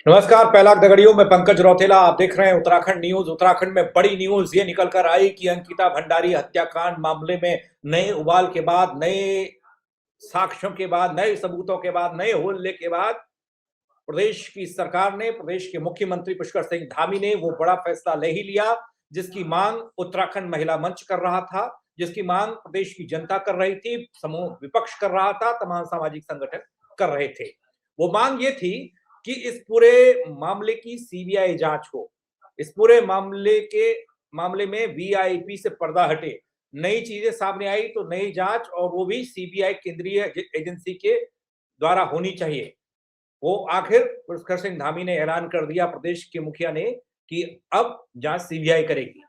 नमस्कार। पहलाक दगड़ियों में पंकज रौतेला, आप देख रहे हैं उत्तराखंड न्यूज। उत्तराखंड में बड़ी न्यूज ये निकल कर आई कि अंकिता भंडारी हत्याकांड मामले में नए उबाल के बाद, नए साक्ष्यों के बाद, नए सबूतों के बाद, नए हल्ले के बाद प्रदेश की सरकार ने, प्रदेश के मुख्यमंत्री पुष्कर सिंह धामी ने वो बड़ा फैसला ले ही लिया जिसकी मांग उत्तराखंड महिला मंच कर रहा था, जिसकी मांग प्रदेश की जनता कर रही थी, समूह विपक्ष कर रहा था, तमाम सामाजिक संगठन कर रहे थे। वो मांग ये थी कि इस पूरे मामले की सीबीआई जांच हो। इस पूरे मामले में वीआईपी से पर्दा हटे, नई चीजें सामने आई तो नई जांच, और वो भी सीबीआई केंद्रीय एजेंसी के द्वारा होनी चाहिए। वो आखिर पुष्कर सिंह धामी ने ऐलान कर दिया, प्रदेश के मुखिया ने, कि अब जांच सीबीआई करेगी।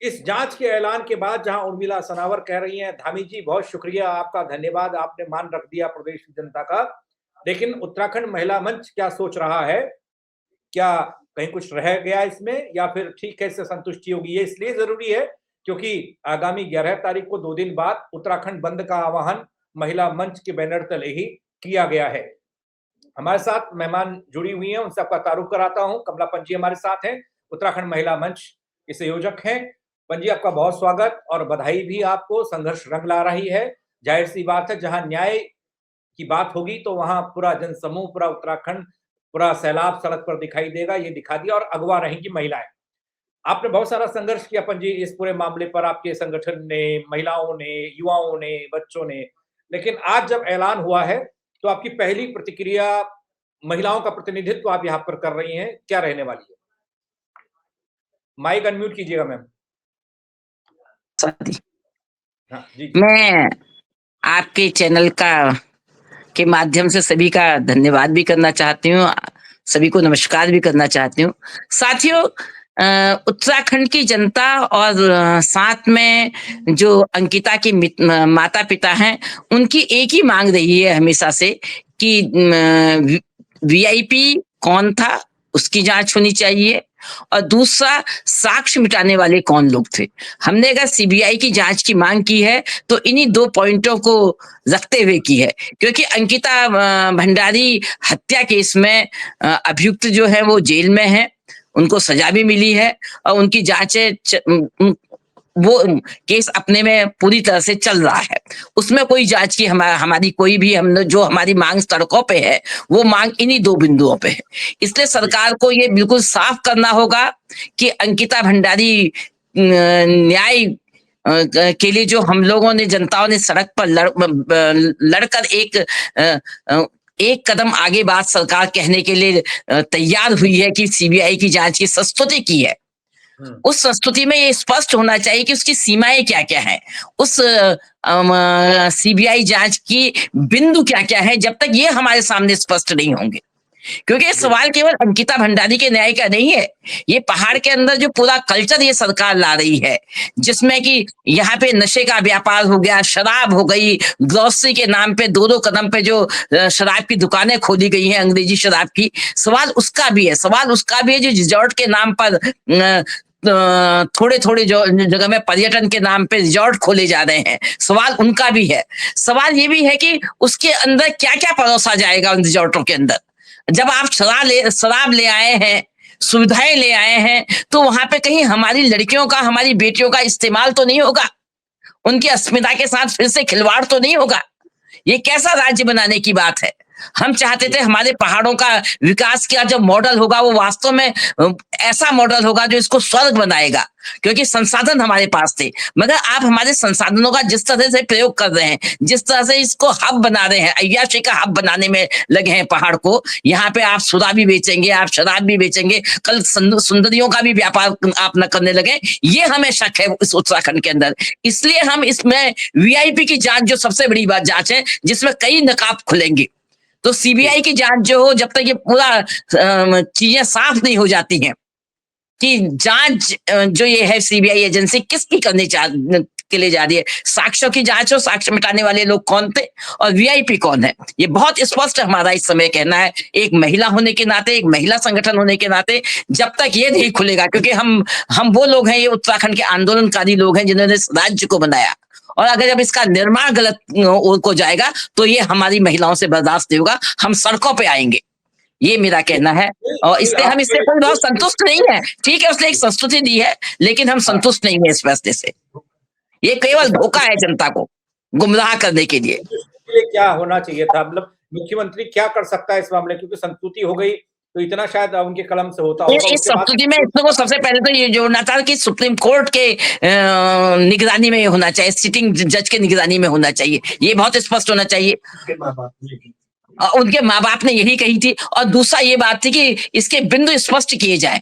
इस जांच के ऐलान के बाद जहां उर्मिला सनावर कह रही हैं, धामी जी बहुत शुक्रिया, आपका धन्यवाद, आपने मान रख दिया प्रदेश की जनता का, लेकिन उत्तराखंड महिला मंच क्या सोच रहा है? क्या कहीं कुछ रह गया इसमें, या फिर ठीक कैसे संतुष्टि होगी? ये इसलिए जरूरी है क्योंकि आगामी 11 तारीख को 2 दिन बाद उत्तराखंड बंद का आह्वान महिला मंच के बैनर तले ही किया गया है। हमारे साथ मेहमान जुड़ी हुई हैं, उनसे आपका तारुफ कराता हूं। कमला पंजी हमारे साथ हैं, उत्तराखंड महिला मंच के संयोजक हैं। पंजी, आपका बहुत स्वागत और बधाई भी आपको। संघर्ष रंग ला रही है, जाहिर सी बात है, जहां न्याय की बात होगी तो वहां पूरा जनसमूह, पूरा उत्तराखंड, पूरा सैलाब सड़क पर दिखाई देगा, ये दिखा दिया, और अगवा रहेंगी महिलाएं। आपने बहुत सारा संघर्ष किया पंजी इस पूरे मामले पर, आपके संगठन ने, महिलाओं ने, युवाओं ने, बच्चों ने, लेकिन आज जब ऐलान हुआ है तो आपकी पहली प्रतिक्रिया, महिलाओं का प्रतिनिधित्व आप यहाँ पर कर रही हैं, क्या रहने वाली है? माइक अनम्यूट कीजिएगा मैम। हाँ जी। मैं आपके चैनल के माध्यम से सभी का धन्यवाद भी करना चाहती हूँ, सभी को नमस्कार भी करना चाहती हूँ। साथियों, उत्तराखंड की जनता और साथ में जो अंकिता की माता पिता हैं, उनकी एक ही मांग रही है हमेशा से कि वीआईपी कौन था उसकी जांच होनी चाहिए, और दूसरा साक्ष्य मिटाने वाले कौन लोग थे। हमने अगर सीबीआई की जांच की मांग की है तो इन्हीं 2 पॉइंटों को रखते हुए की है, क्योंकि अंकिता भंडारी हत्या केस में अभियुक्त जो है वो जेल में है, उनको सजा भी मिली है और उनकी जांचें, वो केस अपने में पूरी तरह से चल रहा है। उसमें कोई जांच की हमारी कोई भी, हमने जो हमारी मांग सड़कों पे है वो मांग इन्हीं 2 बिंदुओं पे है। इसलिए सरकार को ये बिल्कुल साफ करना होगा कि अंकिता भंडारी न्याय के लिए जो हम लोगों ने, जनताओं ने सड़क पर लड़कर एक कदम आगे बात सरकार कहने के लिए तैयार हुई है कि सीबीआई की जांच की संस्तुति की है, उस संस्तुति में ये स्पष्ट होना चाहिए कि उसकी सीमाएं क्या क्या हैं, उस सीबीआई जांच की बिंदु क्या क्या है, जब तक ये हमारे सामने स्पष्ट नहीं होंगे। क्योंकि सवाल केवल अंकिता भंडारी के न्याय का नहीं है, ये पहाड़ के अंदर जो पूरा कल्चर ये सरकार ला रही है, जिसमें कि यहाँ पे नशे का व्यापार हो गया, शराब हो गई, ग्रोसरी के नाम पे 2-2 कदम पे जो शराब की दुकानें खोली गई हैं, अंग्रेजी शराब की, सवाल उसका भी है। सवाल उसका भी है जो रिजॉर्ट के नाम पर थोड़े जो जगह में पर्यटन के नाम पे रिजॉर्ट खोले जा रहे हैं, सवाल उनका भी है। सवाल ये भी है कि उसके अंदर क्या क्या परोसा जाएगा उन रिजॉर्टों के अंदर। जब आप शराब ले आए हैं, सुविधाएं ले आए हैं, तो वहां पे कहीं हमारी लड़कियों का, हमारी बेटियों का इस्तेमाल तो नहीं होगा, उनकी अस्मिता के साथ फिर से खिलवाड़ तो नहीं होगा। ये कैसा राज्य बनाने की बात है? हम चाहते थे हमारे पहाड़ों का विकास का जो मॉडल होगा वो वास्तव में ऐसा मॉडल होगा जो इसको स्वर्ग बनाएगा, क्योंकि संसाधन हमारे पास थे, मगर आप हमारे संसाधनों का जिस तरह से प्रयोग कर रहे हैं, जिस तरह से इसको हब बना रहे हैं, अय्याशी का हब बनाने में लगे हैं पहाड़ को। यहाँ पे आप सुधा भी बेचेंगे, आप शराब भी बेचेंगे, कल सुंदरियों का भी व्यापार आप न करने लगे, ये हमें शक है इस उत्तराखंड के अंदर। इसलिए हम इसमें वीआईपी की जांच, जो सबसे बड़ी बात जांच है जिसमें कई नकाब खुलेंगे, तो सीबीआई की जांच जो हो, जब तक ये पूरा चीजें साफ नहीं हो जाती हैं कि जांच जो ये है सीबीआई एजेंसी किसकी के लिए जा रही है, साक्ष्यों की जांच हो, साक्ष्य मिटाने वाले लोग कौन थे और वीआईपी कौन है, ये बहुत स्पष्ट हमारा इस समय कहना है, एक महिला होने के नाते, एक महिला संगठन होने के नाते। जब तक ये नहीं खुलेगा, क्योंकि हम वो लोग हैं, ये उत्तराखंड के आंदोलनकारी लोग हैं जिन्होंने इस राज्य को बनाया, और अगर जब इसका निर्माण गलत ओर को जाएगा तो ये हमारी महिलाओं से बर्दाश्त नहीं होगा, हम सड़कों पे आएंगे। ये मेरा कहना है। और नहीं, इसलिए हम इससे कोई बहुत संतुष्ट नहीं है। ठीक है, उसने एक संस्तुति दी है, लेकिन हम हाँ, संतुष्ट नहीं है इस फैसले से। ये केवल इसका धोखा है जनता को गुमराह करने के लिए। के लिए क्या होना चाहिए था? मतलब मुख्यमंत्री क्या कर सकता है इस मामले, क्योंकि संस्तुति हो गई तो इतना शायद उनके कलम से होता होगा, इस उसके बाद संस्तुति में इसको सबसे पहले तो ये जोड़ना था कि सुप्रीम कोर्ट के निगरानी में होना चाहिए, सिटिंग जज के निगरानी में होना चाहिए, ये बहुत स्पष्ट होना चाहिए। उनके माँ बाप ने यही कही थी। और दूसरा ये बात थी कि इसके बिंदु स्पष्ट किए जाए।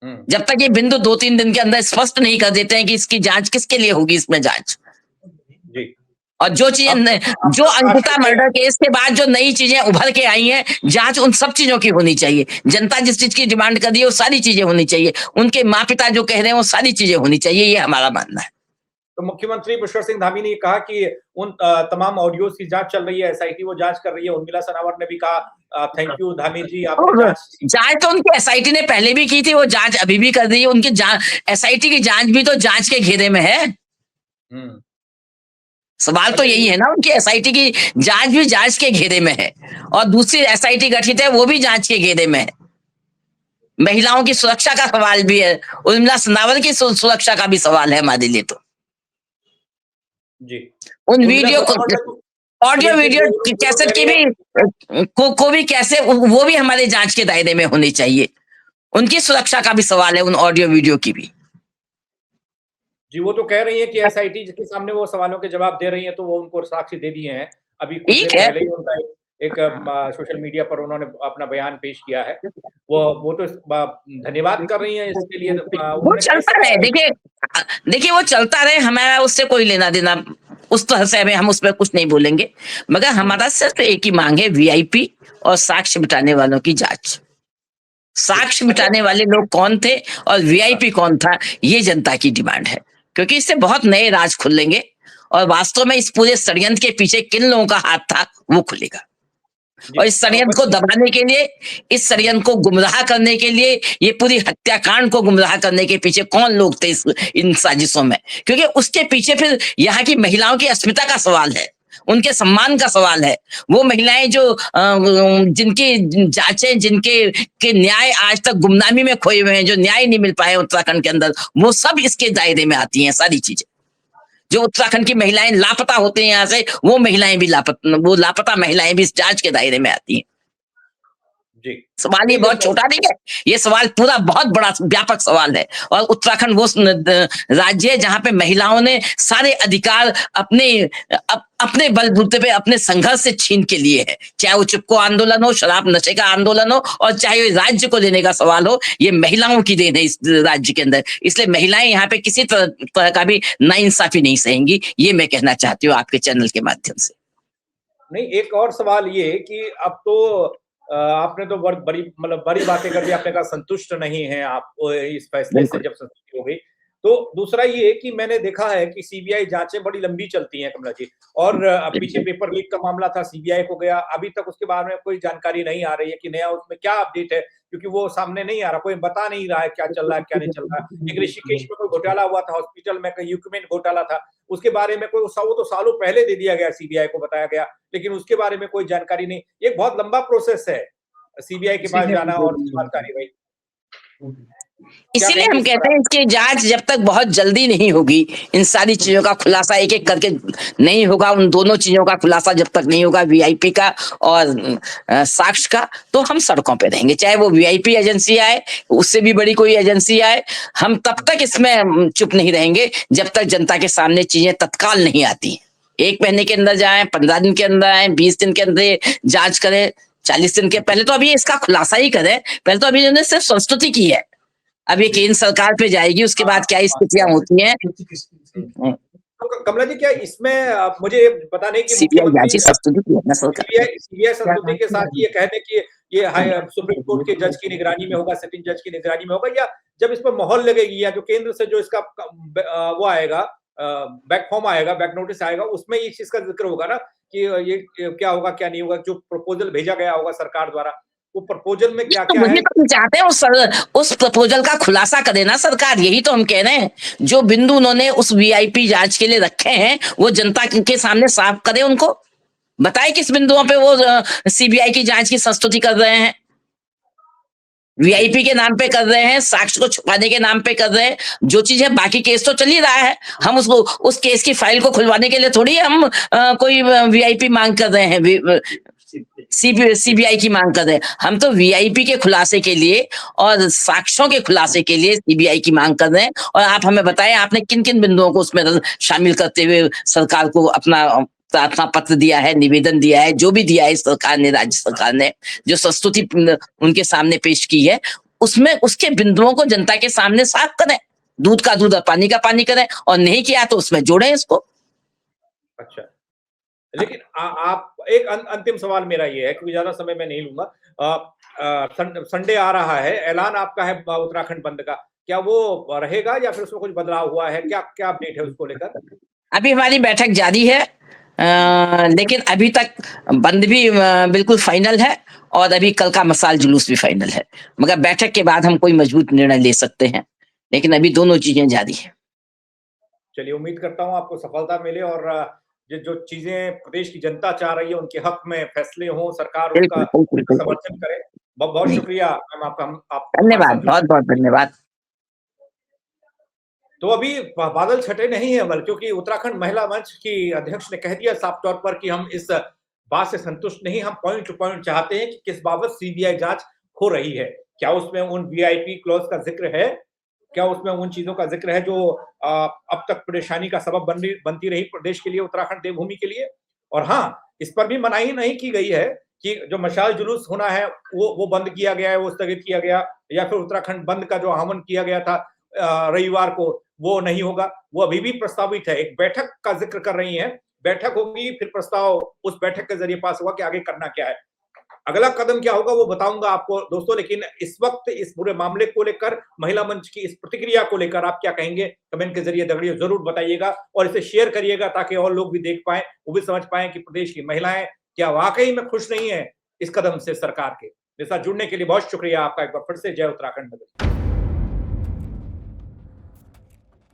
जब तक ये बिंदु 2-3 दिन के अंदर स्पष्ट नहीं कर देते हैं कि इसकी जांच किसके लिए होगी, इसमें जांच, जी। और जो चीजें जो अंकिता मर्डर केस के बाद जो नई चीजें उभर के आई हैं, जांच उन सब चीजों की होनी चाहिए। जनता जिस चीज की डिमांड कर रही है वो सारी चीजें होनी चाहिए। उनके माँ पिता जो कह रहे हैं वो सारी चीजें होनी चाहिए, ये हमारा मानना है। तो मुख्यमंत्री पुष्कर सिंह धामी ने कहा कि उन तमाम ऑडियोज की जांच चल रही है, एसआईटी वो जांच कर रही है। उर्मिला सनावर ने भी कहा थैंक यू धामी जी, आपने और जांच जांच तो उनकी एसआईटी ने पहले भी की थी, वो जांच अभी भी कर रही है। उनकी एसआईटी की जांच भी तो जांच के घेरे में है। सवाल तो यही है ना, उनकी एसआईटी की जांच भी जांच के घेरे में है, और दूसरी एसआईटी गठित है वो भी जांच के घेरे में है। महिलाओं की सुरक्षा का सवाल भी है, उर्मिला सनावर की सुरक्षा का भी सवाल है हमारे लिए। तो जी, उन वीडियो को, ऑडियो वीडियो कैसेट की भी को भी कैसे, वो भी हमारे जांच के दायरे में होनी चाहिए। उनकी सुरक्षा का भी सवाल है, उन ऑडियो वीडियो की भी। जी, वो तो कह रही है कि एसआईटी के सामने वो सवालों के जवाब दे रही है, तो वो उनको साक्ष्य दे दिए हैं। अभी कुछ ठीक देर है, पहले ही उनका एक सोशल मीडिया पर उन्होंने अपना बयान पेश किया है। वो तो धन्यवाद कर रही हैं इसके लिए। वो चलता रहे। देखिए वो चलता रहे, हमारा उससे कोई लेना देना उस तरह से हमें, हम उस पर कुछ नहीं बोलेंगे। मगर हमारा सिर्फ एक ही मांग है, वीआईपी और साक्ष्य मिटाने वालों की जांच। साक्ष्य मिटाने वाले लोग कौन थे और वीआईपी कौन था, ये जनता की डिमांड है। क्योंकि इससे बहुत नए राज खुलेंगे, और वास्तव में इस पूरे षड्यंत्र के पीछे किन लोगों का हाथ था वो खुलेगा। और इस षड्यंत्र को दबाने के लिए, इस षड्यंत्र को गुमराह करने के लिए, ये पूरी हत्याकांड को गुमराह करने के पीछे कौन लोग थे इन साजिशों में। क्योंकि उसके पीछे फिर यहाँ की महिलाओं की अस्मिता का सवाल है, उनके सम्मान का सवाल है। वो महिलाएं जो जिनकी जांचें, जिनके के न्याय आज तक गुमनामी में खोए हुए हैं, जो न्याय नहीं मिल पाए उत्तराखंड के अंदर, वो सब इसके दायरे में आती हैं सारी चीजें। जो उत्तराखंड की महिलाएं लापता होते हैं यहाँ से, वो महिलाएं भी वो लापता महिलाएं भी इस जांच के दायरे में आती हैं। जी, सवाल ये बहुत छोटा नहीं है, ये सवाल पूरा बहुत बड़ा व्यापक सवाल है। और उत्तराखंड वो राज्य है जहां पे महिलाओं ने सारे अधिकार अपने बलबूते पे, अपने संघर्ष से छीन के लिए है। चाहे वो चिपको आंदोलन हो, शराब नशे का आंदोलन हो, और चाहे राज्य को लेने का सवाल हो, ये महिलाओं की देन है इस राज्य के अंदर। इसलिए महिलाएं यहाँ पे किसी तरह का भी नाइंसाफी नहीं सहेंगी, ये मैं कहना चाहती हूँ आपके चैनल के माध्यम से। नहीं, एक और सवाल ये कि अब तो आपने तो बड़ी बातें कर दी। आपने कहा संतुष्ट नहीं है आप इस फैसले से, जब संतुष्टि हो गई। तो दूसरा ये कि मैंने देखा है कि सीबीआई जांचें बड़ी लंबी चलती हैं कमला जी, और पीछे पेपर लीक का मामला था, सीबीआई को गया, अभी तक उसके बारे में कोई जानकारी नहीं आ रही है कि नया उसमें क्या अपडेट है, क्योंकि वो सामने नहीं आ रहा, कोई बता नहीं रहा है क्या चल रहा है क्या नहीं चल रहा है। एक ऋषिकेश में कोई घोटाला हुआ था, हॉस्पिटल में कहीं इक्विपमेंट घोटाला था, उसके बारे में कोई वो तो सालों पहले दे दिया गया, सीबीआई को बताया गया, लेकिन उसके बारे में कोई जानकारी नहीं। एक बहुत लंबा प्रोसेस है सीबीआई के पास जाना और उसके बाद कार्रवाई। इसीलिए हम कहते हैं इसकी जांच जब तक बहुत जल्दी नहीं होगी, इन सारी चीजों का खुलासा एक एक करके नहीं होगा, उन दोनों चीजों का खुलासा जब तक नहीं होगा, वीआईपी का और साक्ष्य का, तो हम सड़कों पे रहेंगे। चाहे वो वीआईपी एजेंसी आए, उससे भी बड़ी कोई एजेंसी आए, हम तब तक इसमें चुप नहीं रहेंगे जब तक जनता के सामने चीजें तत्काल नहीं आती। 1 महीने के अंदर जाए, 15 दिन के अंदर आए, 20 दिन के अंदर जांच करें, 40 दिन के पहले तो अभी इसका खुलासा ही करें। पहले तो अभी इन्होंने सिर्फ संस्तुति की है, अब ये केंद्र सरकार पे जाएगी, उसके बाद क्या स्थितियां होती हैं। तो कमला जी, क्या इसमें मुझे पता नहीं कि सीबीआई संस्तुति के साथ ये कहने की ये सुप्रीम कोर्ट के जज की निगरानी में होगा, सिटिंग जज की निगरानी में होगा, या जब इस पर मोहर लगेगी, या जो केंद्र से जो इसका वो आएगा, बैक फॉर्म आएगा, बैक नोटिस आएगा, उसमें इस चीज का जिक्र होगा ना कि ये क्या होगा क्या नहीं होगा, जो प्रपोजल भेजा गया होगा सरकार द्वारा, वो प्रपोजल में क्या क्या है। तो हम चाहते हैं उस प्रपोजल का खुलासा करे ना सरकार, यही तो हम कह रहे हैं। जो बिंदु उन्होंने उस वीआईपी जांच के लिए रखे हैं, वो जनता के सामने साफ करे उनको। बताए किस बिंदुओं पे वो सीबीआई की जांच की संस्तुति कर रहे हैं? वीआईपी के नाम पे कर रहे हैं, साक्ष्य को छुपाने के नाम पे कर रहे हैं। जो चीज है, बाकी केस तो चल ही रहा है। हम उसको उस केस की फाइल को खुलवाने के लिए थोड़ी हम कोई वीआईपी मांग कर रहे हैं, सीबीआई की मांग कर रहे हैं। हम तो वीआईपी के खुलासे के लिए और साक्ष्यों के खुलासे के लिए सीबीआई की मांग कर रहे हैं। और आप हमें बताएं, आपने किन किन बिंदुओं को उसमें शामिल करते हुए सरकार को अपना प्रार्थना पत्र दिया है, निवेदन दिया है, जो भी दिया है सरकार ने, राज्य सरकार ने जो संस्तुति उनके सामने पेश की है, उसमें उसके बिंदुओं को जनता के सामने साफ करें, दूध का दूध और पानी का पानी करें, और नहीं किया तो उसमें जोड़ें इसको। अच्छा, लेकिन आप एक अंतिम सवाल मेरा ये है, क्योंकि ज्यादा समय मैं नहीं लूंगा। संडे आ रहा है, ऐलान आपका है उत्तराखंड बंद का, क्या वो रहेगा या फिर उसमें कुछ बदलाव हुआ है? क्या क्या अपडेट है उसको लेकर? अभी हमारी बैठक जारी है, लेकिन अभी तक बंद भी बिल्कुल फाइनल है, और अभी कल का मसाल जुलूस भी फाइनल है। मगर बैठक के बाद हम कोई मजबूत निर्णय ले सकते हैं, लेकिन अभी दोनों चीजें जारी है। चलिए, उम्मीद करता हूँ आपको सफलता मिले और जो चीजें प्रदेश की जनता चाह रही है उनके हक में फैसले हों, सरकार उसका समर्थन करे। बहुत बहुत शुक्रिया मैम आपका, आप धन्यवाद, बहुत बहुत धन्यवाद। तो अभी बादल छटे नहीं है, क्योंकि उत्तराखंड महिला मंच की अध्यक्ष ने कह दिया साफ तौर पर कि हम इस बात से संतुष्ट नहीं, हम पॉइंट टू पॉइंट चाहते हैं कि किस बाबत सीबीआई जांच हो रही है। क्या उसमें उन वीआईपी क्लॉज का जिक्र है? क्या उसमें उन चीजों का जिक्र है जो अब तक परेशानी का सबब बनती रही प्रदेश के लिए, उत्तराखंड देवभूमि के लिए? और हाँ, इस पर भी मनाही नहीं की गई है कि जो मशाल जुलूस होना है वो बंद किया गया है, वो स्थगित किया गया, या फिर उत्तराखंड बंद का जो आह्वान किया गया था रविवार को, वो नहीं होगा, वो अभी भी प्रस्तावित है। एक बैठक का जिक्र कर रही हैं, बैठक होगी, फिर प्रस्ताव उस बैठक के जरिए पास होगा कि आगे करना क्या है। अगला कदम क्या होगा वो बताऊंगा आपको दोस्तों, लेकिन इस वक्त इस पूरे मामले को लेकर, महिला मंच की इस प्रतिक्रिया को लेकर आप क्या कहेंगे? कमेंट के जरिए दगड़ियों जरूर बताइएगा, और इसे शेयर करिएगा ताकि और लोग भी देख पाए, वो भी समझ पाए कि प्रदेश की महिलाएं क्या वाकई में खुश नहीं है इस कदम से सरकार के। मेरे साथ जुड़ने के लिए बहुत शुक्रिया आपका एक बार फिर से। जय उत्तराखंड।